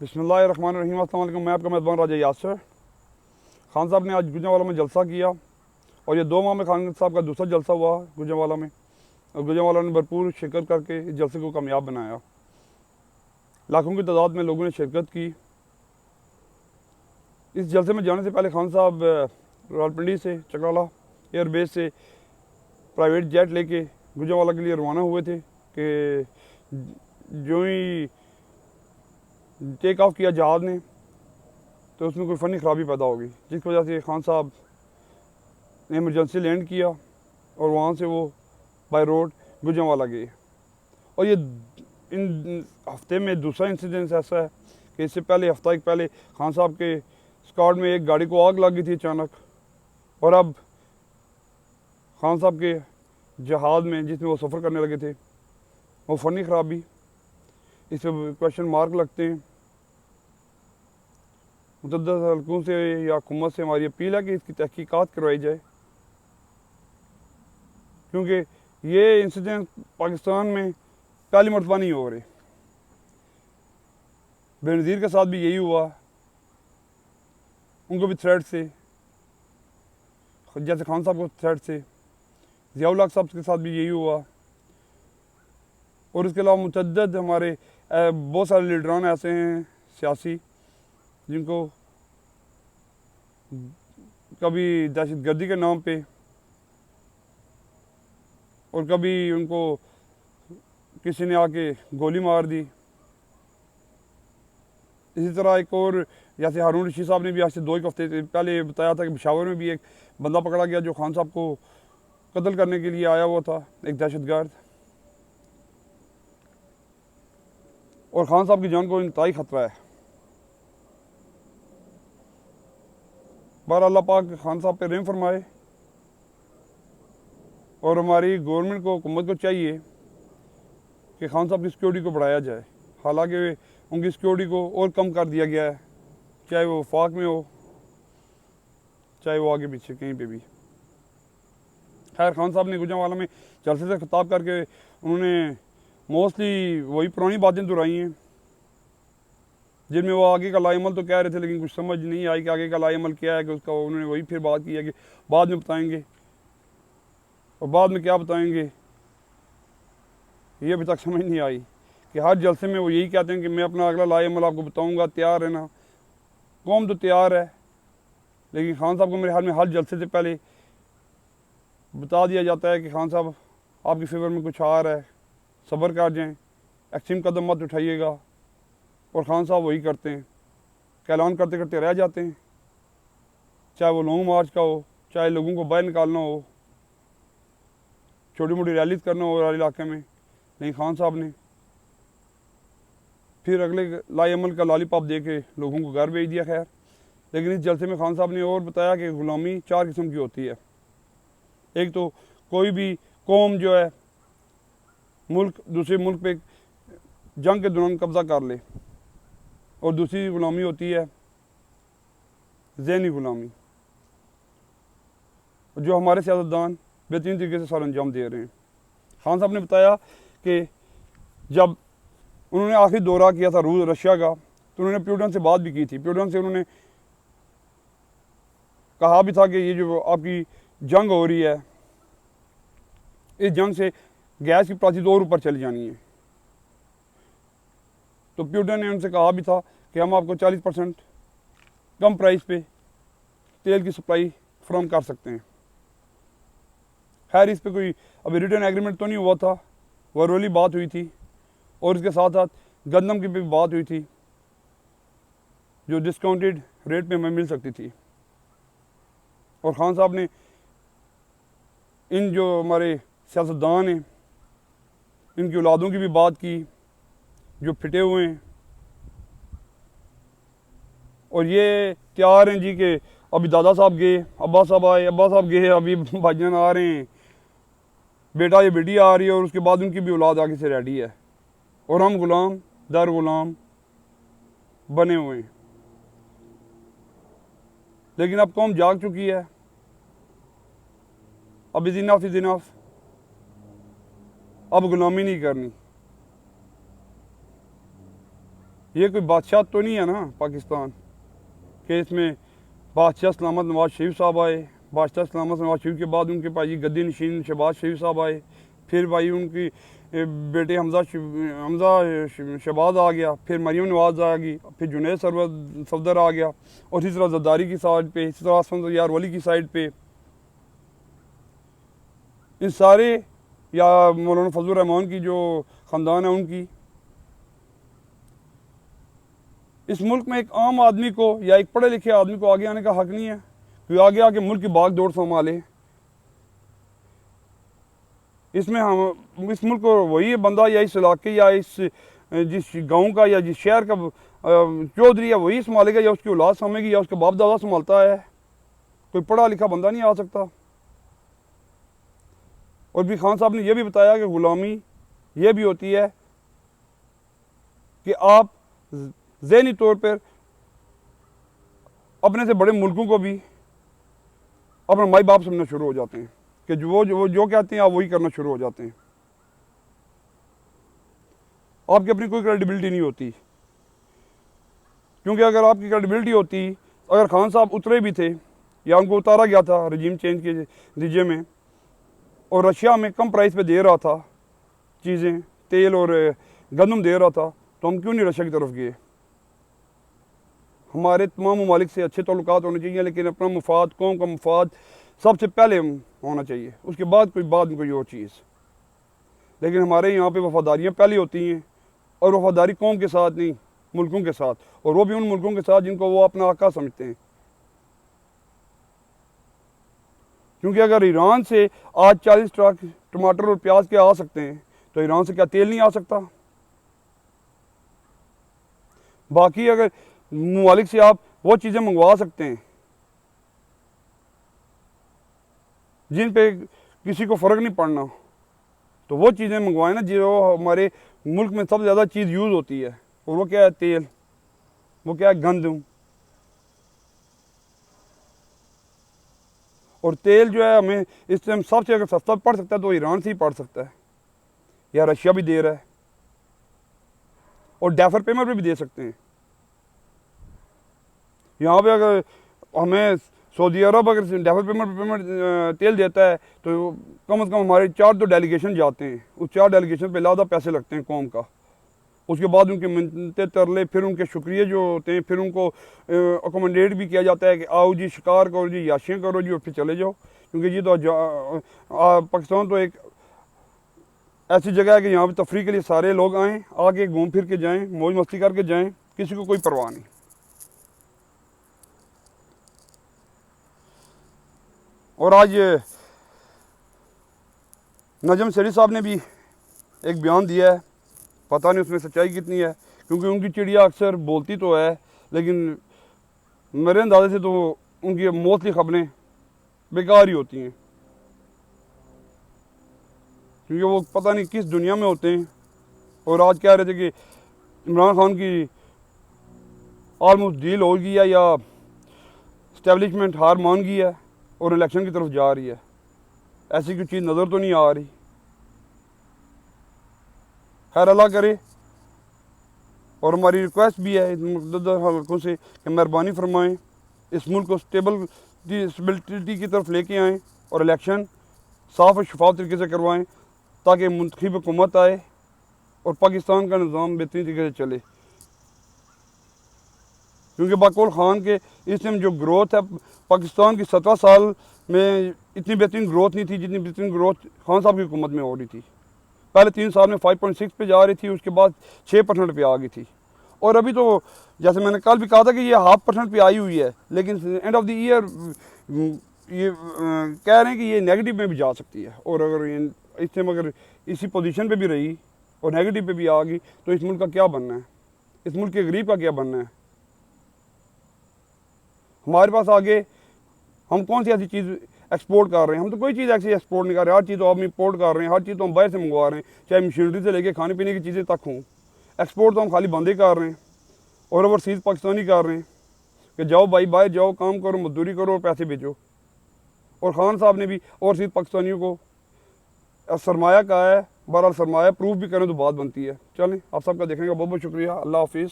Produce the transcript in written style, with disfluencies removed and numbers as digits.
बिस्मिल्लाहिर्रहमानिर्रहीम। अस्सलाम वालेकुम। मैं आपका मेज़बान राजा यासर। खान साहब ने आज गुजरांवाला में जलसा किया और ये 2 माह में खान साहब का दूसरा जलसा हुआ गुजरांवाला में, और गुजरांवाला ने भरपूर शिरकत करके इस जलसे को कामयाब बनाया। लाखों की तादाद में लोगों ने शिरकत की। इस जलसे में जाने से पहले खान साहब रावलपिंडी से चकराला एयरबेस से प्राइवेट जेट लेके गुजरांवाला के लिए रवाना हुए थे कि जो ही टेक ऑफ किया जहाज़ ने तो उसमें कोई फ़नी ख़राबी पैदा होगी, जिसकी वजह से खान साहब ने इमरजेंसी लैंड किया और वहाँ से वो बाय रोड गुजरांवाला गए। और ये इन हफ्ते में दूसरा इंसिडेंस ऐसा है कि इससे पहले हफ्ता एक पहले खान साहब के स्क्वाड में एक गाड़ी को आग लग गई थी अचानक, और अब खान साहब के जहाज़ में जिसमें वो सफ़र करने लगे थे वो फ़नी ख़राबी, इस पर क्वेश्चन मार्क लगते हैं। मुतअद्दिद हलकों से या हुकूमत से हमारी अपील है कि इसकी तहकीकात करवाई जाए, क्योंकि ये इंसिडेंट पाकिस्तान में पहली मरतबा नहीं हो रहे। बेनज़ीर के साथ भी यही हुआ, उनको भी थ्रेट से, जैसे खान साहब को थ्रेट से, ज़ियाउल हक साहब के साथ भी यही हुआ। और इसके अलावा मुतअद्दिद हमारे बहुत सारे लीडरान ऐसे हैं सियासी जिनको कभी दहशतगर्दी के नाम पे और कभी उनको किसी ने आके गोली मार दी। इसी तरह एक और जैसे हारून रशीद साहब ने भी आज से 2 हफ्ते पहले बताया था कि पेशावर में भी एक बंदा पकड़ा गया जो खान साहब को कत्ल करने के लिए आया हुआ था, एक दहशतगर्द। और खान साहब की जान को इंतहाई ख़तरा है। बहरहाल अल्लाह पाक खान साहब पे रहम फरमाए, और हमारी गवर्नमेंट को, हुकूमत को चाहिए कि खान साहब की सिक्योरिटी को बढ़ाया जाए। हालांकि उनकी सिक्योरिटी को और कम कर दिया गया है, चाहे वो वफाक में हो चाहे वो आगे पीछे कहीं पे भी। खैर, खान साहब ने गुजरांवाला में जलसे से खिताब करके उन्होंने मोस्टली वही पुरानी बातें दोहराई हैं जिनमें वो आगे का लाएमल तो कह रहे थे, लेकिन कुछ समझ नहीं आई कि आगे का लाएमल क्या है। कि उसका उन्होंने वही फिर बात की है कि बाद में बताएंगे, और बाद में क्या बताएंगे ये अभी तक समझ नहीं आई। कि हर जलसे में वो यही कहते हैं कि मैं अपना अगला लाएमल आपको बताऊंगा, तैयार है ना। कौम तो तैयार है, लेकिन खान साहब को मेरे ख्याल में हर जलसे से पहले बता दिया जाता है कि खान साहब आपकी फेवर में कुछ आ रहा है, सब्र कर जाएँ, एक्सट्रीम कदम मत उठाइएगा। और खान साहब वही करते हैं, ऐलान करते करते रह जाते हैं, चाहे वो लॉन्ग मार्च का हो, चाहे लोगों को बाहर निकालना हो, छोटी मोटी रैलीज करना हो हर इलाके में। लेकिन खान साहब ने फिर अगले लाएमल का लॉलीपॉप दे के लोगों को घर भेज दिया। खैर, लेकिन इस जलसे में खान साहब ने और बताया कि ग़ुलामी 4 किस्म की होती है। एक तो कोई भी कौम जो है मुल्क दूसरे मुल्क पे जंग के दौरान कब्ज़ा कर ले, और दूसरी ग़ुलामी होती है ज़हनी ग़ुलामी, जो हमारे सियासतदान बेहतरीन तरीके से सर अंजाम दे रहे हैं। खान साहब ने बताया कि जब उन्होंने आखिरी दौरा किया था रशिया का, तो उन्होंने प्यूटन से बात भी की थी। प्यूटन से उन्होंने कहा भी था कि ये जो आपकी जंग हो रही है, इस जंग से गैस की प्राइस और ऊपर चली जानी है। तो प्यूटन ने उनसे कहा भी था कि हम आपको 40% कम प्राइस पे तेल की सप्लाई फ्राहम कर सकते हैं। खैर, इस पे कोई अभी रिटर्न एग्रीमेंट तो नहीं हुआ था, वर्बली बात हुई थी। और इसके साथ साथ गंदम की भी बात हुई थी जो डिस्काउंटेड रेट पे हमें मिल सकती थी। और खान साहब ने इन जो हमारे सियासतदान हैं इनकी औलादों की भी बात की जो फिटे हुए हैं, और ये तैयार हैं जी कि अभी दादा साहब गए, अब्बा साहब आए, अब्बा साहब गए, अभी भाईजान आ रहे हैं, बेटा या बेटी आ रही है, और उसके बाद उनकी भी औलाद आगे से रेडी है, और हम गुलाम दर गुलाम बने हुए हैं। लेकिन अब कौम जाग चुकी है। अब इज़ इनफ, अब गुलामी नहीं करनी। ये कोई बादशाह तो नहीं है ना पाकिस्तान कि इसमें बादशाह सलामत नवाज शरीफ साहब आए, बादशाह सलामत नवाज शरीफ के बाद उनके भाई गद्दी नशीन शहबाज शरीफ साहब आए, फिर भाई उनकी बेटे हमजा शहबाज आ गया, फिर मरीम नवाज आ गई, फिर जुनैद सफदर आ गया, और इसी तरह जरदारी की साइड पे, इसी तरह असफंद यार वली की साइड पे, इन सारे या मौलाना फजल रहमान की जो ख़ानदान है उनकी। इस मुल्क में एक आम आदमी को या एक पढ़े लिखे आदमी को आगे आने का हक नहीं है कि आगे आके मुल्क की भाग दौड़ संभाले। इसमें हम इस मुल्क को वही बंदा या इस इलाके या इस जिस गांव का या जिस शहर का चौधरी है वही संभालेगा, या उसकी औलाद संभालेगी, या उसका बाप दादा संभालता है। कोई पढ़ा लिखा बंदा नहीं आ सकता। और भी खान साहब ने यह भी बताया कि ग़ुलामी यह भी होती है कि आप ज़हनी तौर पर अपने से बड़े मुल्कों को भी अपना माई बाप समझना शुरू हो जाते हैं कि जो कहते हैं आप वही करना शुरू हो जाते हैं। आपकी अपनी कोई क्रेडिबिलिटी नहीं होती, क्योंकि अगर आपकी क्रेडिबिलिटी होती, अगर खान साहब उतरे भी थे या उनको उतारा गया था रजीम चेंज के नतीजे में, और रशिया में कम प्राइस पे दे रहा था चीज़ें, तेल और गंदम दे रहा था, तो हम क्यों नहीं रशिया की तरफ गए। हमारे तमाम ममालिक से अच्छे ताल्लुकात होने चाहिए, लेकिन अपना मुफाद, कौम का मुफाद सबसे पहले होना चाहिए, उसके बाद में कोई और चीज़। लेकिन हमारे यहाँ पे वफादारियाँ पहले होती हैं, और वफादारी कौम के साथ नहीं, मुल्कों के साथ, और वो भी उन मुल्कों के साथ जिनको वो अपना आका समझते हैं। क्योंकि अगर ईरान से आज 40 ट्रक टमाटर और प्याज के आ सकते हैं, तो ईरान से क्या तेल नहीं आ सकता। बाकी अगर ममालिक से आप वो चीज़ें मंगवा सकते हैं जिन पे किसी को फ़र्क नहीं पड़ना, तो वो चीज़ें मंगवाएं ना जो हमारे मुल्क में सबसे ज़्यादा चीज़ यूज़ होती है। और वो क्या है? तेल। वो क्या है? गंदम। और तेल जो है हमें इस टाइम सबसे अगर सस्ता पड़ सकता है तो ईरान से ही पड़ सकता है, या रशिया भी दे रहा है, और डेफर पेमेंट पे भी दे सकते हैं। यहाँ पे अगर हमें सऊदी अरब अगर डेफर पेमेंट तेल देता है तो कम से कम हमारे 4 तो डेलीगेशन जाते हैं, उस 4 डेलीगेशन पे ज़्यादा पैसे लगते हैं कौम का। उसके बाद उनके मिन्नतें तरले, फिर उनके शुक्रिया जो होते हैं, फिर उनको अकोमोडेट भी किया जाता है कि आओ जी शिकार करो जी, याशियाँ करो जी, और फिर चले जाओ। क्योंकि ये तो पाकिस्तान तो एक ऐसी जगह है कि यहाँ पे तफरीह के लिए सारे लोग आएँ, आके घूम फिर के जाएँ, मौज मस्ती करके जाएँ, किसी को कोई परवाह नहीं। और आज नजम शरीफ साहब ने भी एक बयान दिया है, पता नहीं उसमें सच्चाई कितनी है, क्योंकि उनकी चिड़िया अक्सर बोलती तो है, लेकिन मेरे अंदाजे से तो उनकी मोस्टली खबरें बेकार ही होती हैं, क्योंकि वो पता नहीं किस दुनिया में होते हैं। और आज कह रहे थे कि इमरान खान की ऑलमोस्ट डील हो गई है, या इस्टेब्लिशमेंट हार मान गई है और इलेक्शन की तरफ जा रही है। ऐसी कोई चीज़ नज़र तो नहीं आ रही। खैर अल्लाह करे। और हमारी रिक्वेस्ट भी है मुक़द्दस हलकों से कि मेहरबानी फरमाएं, इस मुल्क को स्टेबिलिटी की तरफ लेके आएँ और इलेक्शन साफ़ और शफाफ तरीके से करवाएं, ताकि मुंतखब हुकूमत आए और पाकिस्तान का निज़ाम बेहतरीन तरीके से चले। क्योंकि बकौल खान के इस टाइम जो ग्रोथ है पाकिस्तान की 17 साल में इतनी बेहतरीन ग्रोथ नहीं थी जितनी बेहतरीन ग्रोथ खान साहब की हुकूमत में हो रही थी। पहले 3 साल में 5.6 पे जा रही थी, उसके बाद 6% पे आ गई थी। और अभी तो जैसे मैंने कल भी कहा था कि ये 0.5% पे आई हुई है, लेकिन एंड ऑफ द ईयर ये कह रहे हैं कि ये नेगेटिव में भी जा सकती है। और अगर इस टाइम अगर इसी पोजीशन पे भी रही और नेगेटिव पे भी आ गई तो इस मुल्क का क्या बनना है, इस मुल्क के गरीब का क्या बनना है। हमारे पास आगे हम कौन सी ऐसी चीज़ एक्सपोर्ट कर रहे हैं? हम तो कोई चीज़ ऐसी एक्सपोर्ट नहीं कर रहे। हर चीज़ तो हम इंपोर्ट कर रहे हैं, हर चीज़ तो हम बाहर से मंगवा रहे हैं, चाहे मशीनरी से लेके खाने पीने की चीज़ें तक हों। एक्सपोर्ट तो हम खाली बंद ही कर रहे हैं, और ओवरसीज़ पाकिस्तानी कर रहे हैं कि जाओ भाई बाहर जाओ, काम करो, मजदूरी करो और पैसे भेजो। और खान साहब ने भी ओवरसीज़ पाकिस्तानियों को सरमाया कहा है। बहरहाल सरमाया प्रूफ भी करें तो बात बनती है। चलें, आप सबका देखने का बहुत बहुत शुक्रिया। अल्लाह हाफिज़।